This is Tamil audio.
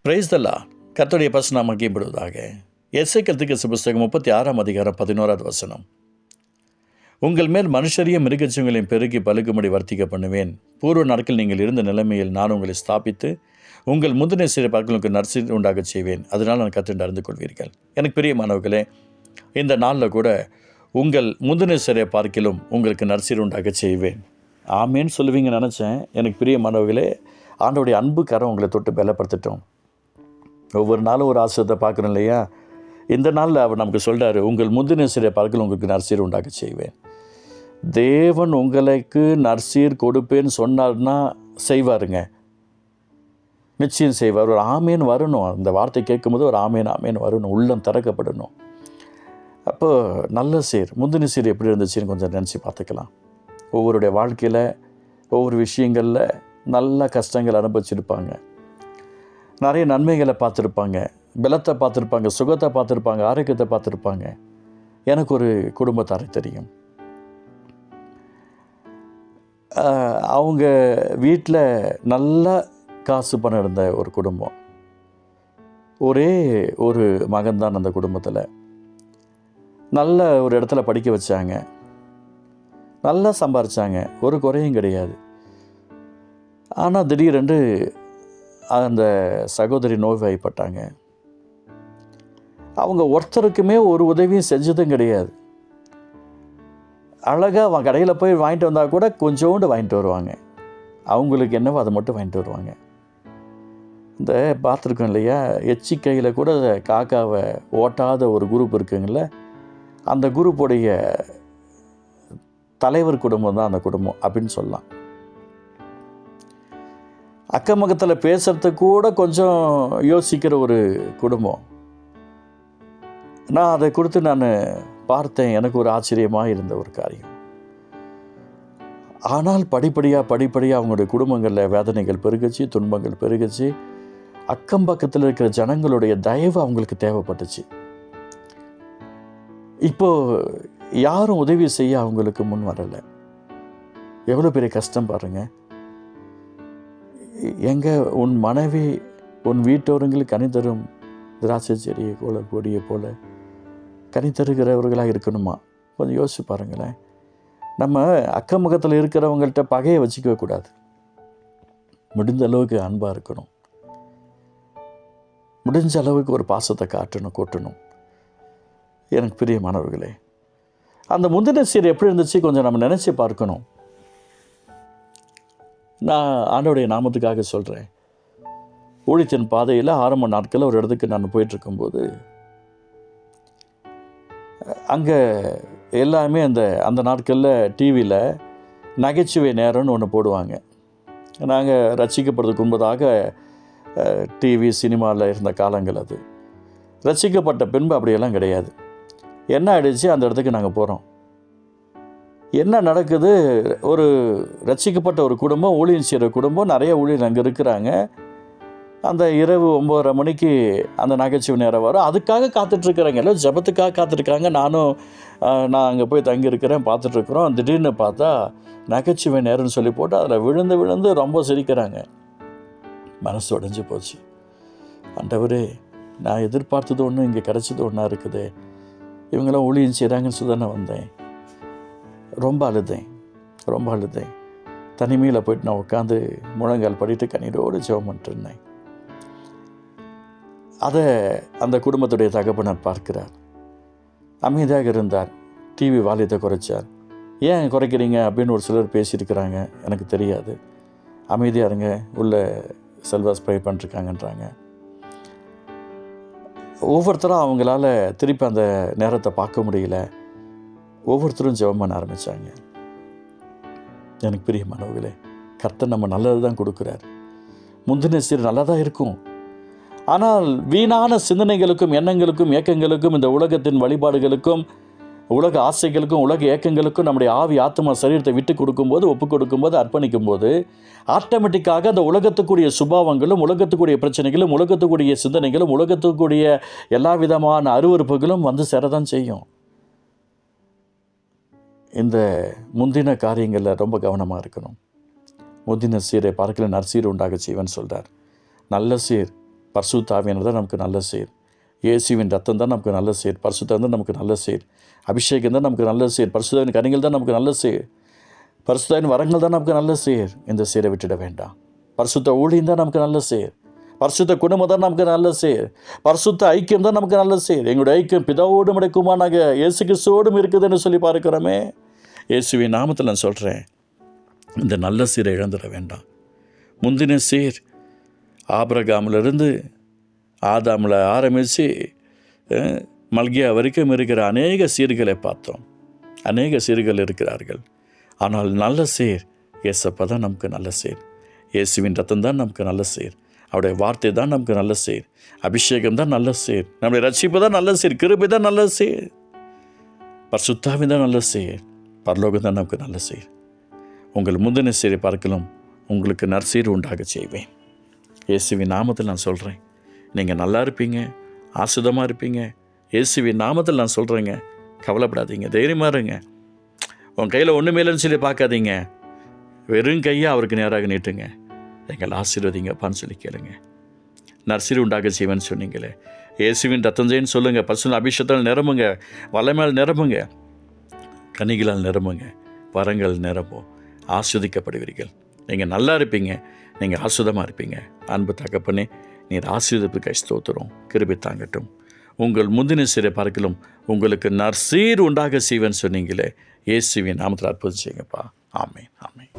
Praise the Lord. கர்த்தருடைய பரிசுத்த மகிமைப்படுவதாக. எசேக்கியேல் தீர்க்கதரிசி புஸ்தகம் 36:11. உங்கள் மேல் மனுஷரையும் மிருகஜீவங்களையும் பெருகி பலுகும்படி வர்த்திக்க பண்ணுவேன். பூர்வ நாட்கள் நீங்கள் இருந்த நிலைமையில் நான் உங்களை ஸ்தாபித்து உங்கள் முந்தின சிறை பார்க்கலுக்கு நற்செய்தி உண்டாக செய்வேன். அதனால் நான் கர்த்தர் அறிந்து கொள்வீர்கள். எனக்கு பிரியமானவர்களே, இந்த நாளில் கூட உங்கள் முந்தின சிறை பார்க்கிலும் உங்களுக்கு நற்செய்தி உண்டாக செய்வேன். ஆமேன்னு சொல்லுவீங்க நினச்சேன். எனக்கு பிரியமானவர்களே, ஆண்டவருடைய அன்பு கரம் உங்களை தொட்டு பலப்படுத்தட்டும். ஒவ்வொரு நாளும் ஒரு ஆசிரியத்தை பார்க்குறோம் இல்லையா? இந்த நாளில் அவர் நமக்கு சொல்கிறாரு, உங்கள் முந்தின சிறை பார்க்கல உங்களுக்கு நற்சீர் உண்டாக செய்வேன். தேவன் உங்களுக்கு நற்சீர் கொடுப்பேன்னு சொன்னார்னா செய்வாருங்க, நிச்சயம் செய்வார். ஒரு ஆமேன் வரணும். அந்த வார்த்தை கேட்கும்போது ஒரு ஆமேன் வரணும், உள்ளம் திறக்கப்படணும். அப்போ நல்ல சீர், முந்தின சீர் எப்படி இருந்துச்சுன்னு கொஞ்சம் நினச்சி பார்த்துக்கலாம். ஒவ்வொருடைய வாழ்க்கையில் ஒவ்வொரு விஷயங்களில் நல்ல கஷ்டங்கள் அனுபவிச்சிருப்பாங்க, நிறைய நன்மைகளை பார்த்துருப்பாங்க, பலத்தை பார்த்துருப்பாங்க, சுகத்தை பார்த்துருப்பாங்க, ஆரோக்கியத்தை பார்த்துருப்பாங்க. எனக்கு ஒரு குடும்பத்தாரை தெரியும். அவங்க வீட்டில் நல்ல காசு பணம் இருந்த ஒரு குடும்பம். ஒரே ஒரு மகன்தான் அந்த குடும்பத்தில். நல்ல ஒரு இடத்துல படிக்க வச்சாங்க, நல்லா சம்பாரித்தாங்க, ஒரு குறையும் கிடையாது. ஆனால் திடீரென்று அந்த சகோதரி நோய்வாய்ப்பட்டாங்க. அவங்க ஒருத்தருக்குமே ஒரு உதவியும் செஞ்சதும் கிடையாது. அழகாக அவன் கடையில் போய் வாங்கிட்டு வந்தால் கூட கொஞ்சோண்டு வாங்கிட்டு வருவாங்க. அவங்களுக்கு என்னவோ அதை மட்டும் வாங்கிட்டு வருவாங்க. இந்த பார்த்துருக்கோம் இல்லையா, எச்சிக்கையில் கூட காக்காவை ஓட்டாத ஒரு குரூப் இருக்குங்கள, அந்த குரூப்புடைய தலைவர் குடும்பம் தான் அந்த குடும்பம் அப்படின்னு சொல்லலாம். அக்கம் பக்கத்தில் பேசுகிறதுக்கு கூட கொஞ்சம் யோசிக்கிற ஒரு குடும்பம். நான் அதை குறித்து நான் பார்த்தேன். எனக்கு ஒரு ஆச்சரியமாக இருந்த ஒரு காரியம். ஆனால் படிப்படியாக அவங்களுடைய குடும்பங்களில் வேதனைகள் பெருகுச்சு, துன்பங்கள் பெருகுச்சு. அக்கம் பக்கத்தில் இருக்கிற ஜனங்களுடைய தயவு அவங்களுக்கு தேவைப்பட்டுச்சு. இப்போது யாரும் உதவி செய்ய அவங்களுக்கு முன் வரலை. எவ்வளோ பெரிய கஷ்டம் பாருங்கள். எங்கே உன் மனைவி உன் வீட்டோரங்களுக்கு கனி தரும் திராட்சை செடியை போல கொடியை போல கனி தருகிறவர்களாக இருக்கணுமா? கொஞ்சம் யோசிச்சு பாருங்களேன். நம்ம அக்கம் பக்கத்தில் இருக்கிறவங்கள்ட்ட பகையை வச்சுக்கவே கூடாது. முடிந்த அளவுக்கு அன்பாக இருக்கணும். முடிஞ்ச அளவுக்கு ஒரு பாசத்தை கூட்டணும். எனக்கு பிரியமானவர்களே, அந்த முந்தின சீர் எப்படி இருந்துச்சு கொஞ்சம் நம்ம நினச்சி பார்க்கணும். நான் ஆண்டவருடைய நாமத்துக்காக சொல்கிறேன். ஊழியத்தின் பாதையில் ஆரம்ப நாட்களில் ஒரு இடத்துக்கு நான் போயிட்டுருக்கும்போது அங்கே எல்லாமே அந்த நாட்களில் டிவியில் நகைச்சுவை நேரம்னு ஒன்று போடுவாங்க. நாங்கள் ரட்சிக்கப்படுறதுக்கு முன்பதாக டிவி சினிமாவில் இருந்த காலங்கள் அது. ரட்சிக்கப்பட்ட பின்பு அப்படியெல்லாம் கிடையாது. என்ன ஆயிடுச்சு, அந்த இடத்துக்கு நாங்கள் போகிறோம். என்ன நடக்குது, ஒரு ரட்சிக்கப்பட்ட ஒரு குடும்பம், ஊழியம் செய்கிற குடும்பம், நிறைய ஊழியர் அங்கே இருக்கிறாங்க. அந்த இரவு 9:30 மணிக்கு அந்த நகைச்சுவை நேரம் வரும். அதுக்காக காத்துட்ருக்குறாங்க, எல்லாம் ஜபத்துக்காக காத்துட்ருக்காங்க. நான் அங்கே போய் தங்கியிருக்கிறேன், பார்த்துட்ருக்குறோம். திடீர்னு பார்த்தா நகைச்சுவை நேரம்னு சொல்லி போட்டு அதில் விழுந்து ரொம்ப சிரிக்கிறாங்க. மனசு உடைஞ்சு போச்சு. ஆண்டவரே, நான் எதிர்பார்த்தது ஒன்று, இங்கே கிடச்சது ஒன்றா இருக்குது. இவங்களாம் ஊழியம் செய்கிறாங்கன்னு சொல்லி தானே வந்தேன். ரொம்ப அழுதேன். தனிமையில் போயிட்டு நான் உட்காந்து முழங்கால் படிட்டு கண்ணீரோடு ஜெபம் பண்ணிட்டுருந்தேன். அதை அந்த குடும்பத்துடைய தகப்பனர் பார்க்கிறார். அமைதியாக இருந்தார். TV வாலியத்தை card. ஏன் குறைக்கிறீங்க அப்படின்னு ஒரு சிலர் பேசியிருக்கிறாங்க, எனக்கு தெரியாது. அமைதியாக இருங்க, உள்ள செல்வா ஸ்ப்ரே பண்ணிருக்காங்கன்றாங்க. ஒவ்வொருத்தரும் அவங்களால திருப்பி அந்த நேரத்தை பார்க்க முடியல. ஒவ்வொருத்தரும் ஜெபம் பண்ண ஆரம்பித்தாங்க. எனக்கு பிரியமானவர்களே, கர்த்தர் நம்ம நல்லது தான் கொடுக்குறார். முந்தின சீர் நல்லா தான் இருக்கும். ஆனால் வீணான சிந்தனைகளுக்கும் எண்ணங்களுக்கும் ஏக்கங்களுக்கும் இந்த உலகத்தின் வழிபாடுகளுக்கும் உலக ஆசைகளுக்கும் உலக ஏக்கங்களுக்கும் நம்முடைய ஆவி ஆத்மா சரீரத்தை விட்டு கொடுக்கும்போது, ஒப்பு கொடுக்கும்போது, அர்ப்பணிக்கும் போது ஆட்டோமேட்டிக்காக அந்த உலகத்துக்குரிய சுபாவங்களும் உலகத்துக்குரிய பிரச்சனைகளும் உலகத்துக்குரிய சிந்தனைகளும் உலகத்துக்குரிய எல்லா விதமான அருவருப்புகளும் வந்து சேரதான் செய்யும். இந்த முந்தின காரியங்களில் ரொம்ப கவனமாக இருக்கணும். முந்தின சீரை பார்க்கல நற்சீர் உண்டாக செய்வன் சொல்கிறார். நல்ல சீர் பரிசுத்த ஆவியானவர் தான் நமக்கு நல்ல சேர். இயேசுவின் ரத்தம் தான் நமக்கு நல்ல சேர். பரிசுத்தம் தான் நமக்கு நல்ல சேர். அபிஷேகம் தான் நமக்கு நல்ல சேர். பரிசுத்தாவின் கனிகள் தான் நமக்கு நல்ல சேர். பரிசுத்தாவின் வரங்கள் தான் நமக்கு நல்ல சேர். இந்த சேரை விட்டுட வேண்டாம். பரிசுத்த ஊழியம் தான் நமக்கு நல்ல சேர். பரிசுத்த குடும்பம் தான் நமக்கு நல்ல சேர். பரிசுத்த ஐக்கியம் தான் நமக்கு நல்ல சேர். எங்களுடைய ஐக்கியம் பிதாவோடும் குமாரனாக இயேசு கிறிஸ்துவோடும் இருக்குதுன்னு சொல்லி பார்க்கிறோமே. இயேசுவின் நாமத்தில் நான் சொல்கிறேன், இந்த நல்ல சீரை இழந்துட வேண்டாம். முந்தின சீர் ஆபிரகாமிலிருந்து ஆதாமில் ஆரம்பித்து மல்கியா வரைக்கும் இருக்கிற அநேக சீர்களை பார்த்தோம். அநேக சீர்கள் இருக்கிறார்கள். ஆனால் நல்ல சேர் இயேசப்பா தான் நமக்கு நல்ல சேர். இயேசுவின் ரத்தம் தான் நமக்கு நல்ல சேர். அவருடைய வார்த்தை தான் நமக்கு நல்ல சேர். அபிஷேகம் தான் நல்ல சேர். நம்முடைய ரட்சிப்பு தான் நல்ல சேர். கிருபை தான் நல்ல சேர். பரிசுத்தாவி தான் நல்ல சேர். பரலோகம் தான் நமக்கு நல்ல சேர். உங்கள் முந்தின சேரை பார்க்கலாம் உங்களுக்கு நற்சீர் உண்டாக செய்வேன். இயேசுவின் நாமத்தில் நான் சொல்கிறேன், நீங்கள் நல்லா இருப்பீங்க, ஆசுதமாக இருப்பீங்க. இயேசுவின் நாமத்தில் நான் சொல்கிறேங்க, கவலைப்படாதீங்க, தைரியமாக இருங்க. உன் கையில் ஒன்றுமே இல்லைன்னு சொல்லி பார்க்காதீங்க. வெறும் கையை அவருக்கு நேராக நீட்டுங்க. எங்களை ஆசீர்வதிங்கப்பான்னு சொல்லி கேளுங்க. நற்சீர் உண்டாக செய்வேன்னு சொன்னீங்களே, இயேசுவின் ரத்தஞ்சேன்னு சொல்லுங்கள். பரிசுத்த அபிஷேகத்தால் நிரம்புங்க, வல்லமையால் நிரம்புங்க, கனிகளால் நிரம்புங்க, வரங்கள் நிரம்பும், ஆஸ்வதிக்கப்படுவீர்கள். நீங்கள் நல்லா இருப்பீங்க, நீங்கள் ஆசுதமாக இருப்பீங்க. அன்பு தகப்பனே, நீர் ஆசீர்வதிப்புக்கு ஸ்தோத்திரம். கிருபை தாங்கட்டும். உங்கள் முந்தின சீரை பார்க்கலும் உங்களுக்கு நற்சீர் உண்டாக செய்வேன்னு சொன்னீங்களே, இயேசுவின் நாமத்தில் அற்புதம் செய்யுங்கப்பா. ஆமென், ஆமென்.